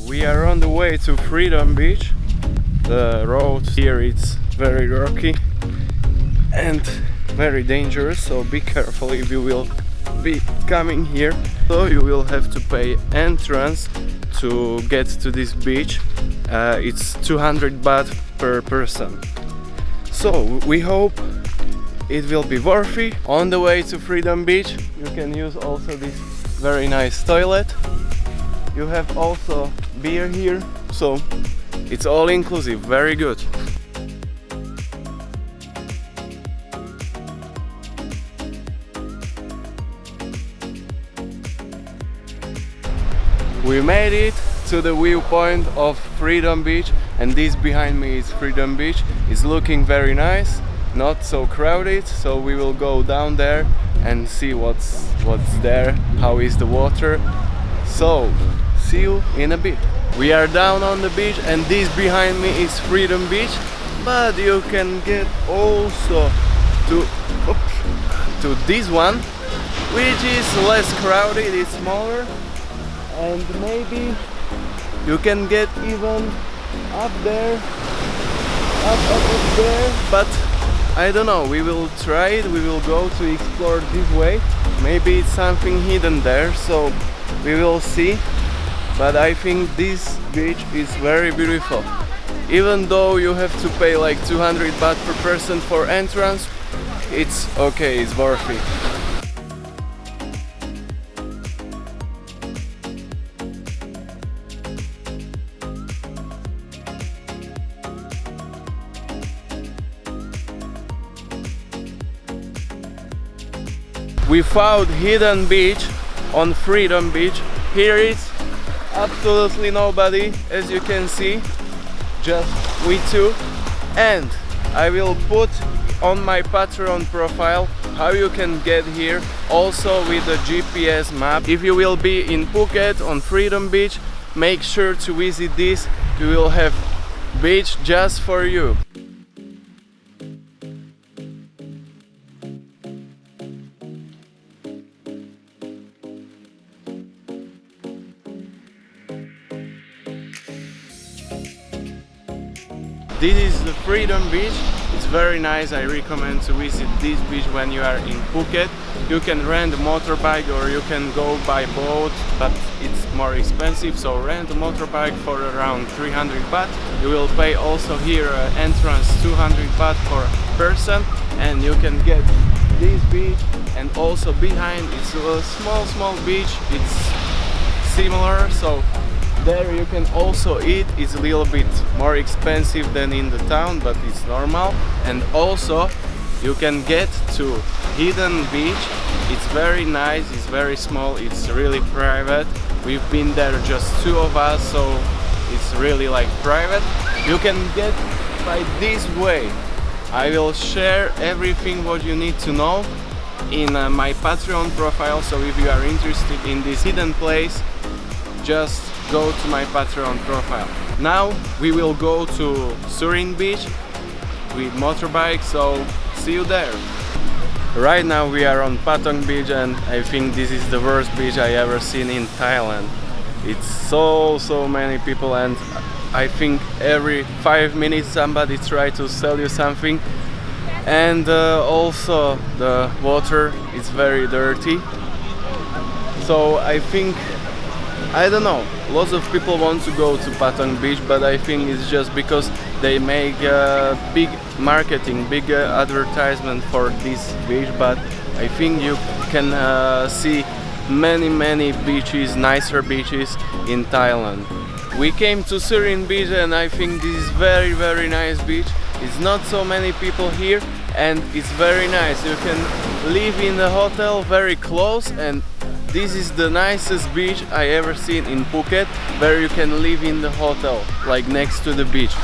we are on the way to Freedom Beach. The road here is very rocky and very dangerous, so be careful if you will be coming here. So you will have to pay entrance to get to this beach. It's 200 baht per person. So we hope it will be worthy. On the way to Freedom Beach you can use also this very nice toilet. You have also beer here, so it's all inclusive, very good. We made it to the viewpoint of Freedom Beach, and this behind me is Freedom Beach. It's looking very nice, not so crowded, so we will go down there and see what's there, how is the water. So see you in a bit. We are down on the beach and this behind me is Freedom Beach, but you can get also to this one, which is less crowded, it's smaller, and maybe you can get even up there, up there, but I don't know, we will try it, we will go to explore this way. Maybe it's something hidden there, so we will see. But I think this beach is very beautiful. Even though you have to pay like 200 baht per person for entrance, it's okay, it's worth it. We found hidden beach on Freedom Beach. Here is absolutely nobody, as you can see, just we two. And I will put on my Patreon profile how you can get here, also with the GPS map. If you will be in Phuket on Freedom Beach, make sure to visit this. We will have beach just for you. This is the Freedom Beach. It's very nice. I recommend to visit this beach when you are in Phuket. You can rent a motorbike or you can go by boat, but it's more expensive, so rent a motorbike for around 300 baht. You will pay also here entrance 200 baht per person, and you can get this beach. And also behind it's a small beach. It's similar, so there you can also eat. It's a little bit more expensive than in the town, but it's normal. And also you can get to hidden beach. It's very nice, it's very small, it's really private. We've been there just two of us, so it's really like private. You can get by this way. I will share everything what you need to know in my Patreon profile, so if you are interested in this hidden place, just go to my Patreon profile. Now we will go to Surin Beach with motorbike, so see you there. Right now we are on Patong Beach, and I think this is the worst beach I ever seen in Thailand. It's so many people, and I think every 5 minutes somebody try to sell you something. And also the water is very dirty, so I think, I don't know, lots of people want to go to Patong Beach, but I think it's just because they make big marketing, big advertisement for this beach. But I think you can see many beaches, nicer beaches in Thailand. We came to Surin Beach, and I think this is very nice beach. It's not so many people here, and it's very nice. You can live in the hotel very close, and this is the nicest beach I ever seen in Phuket, where you can live in the hotel, like next to the beach.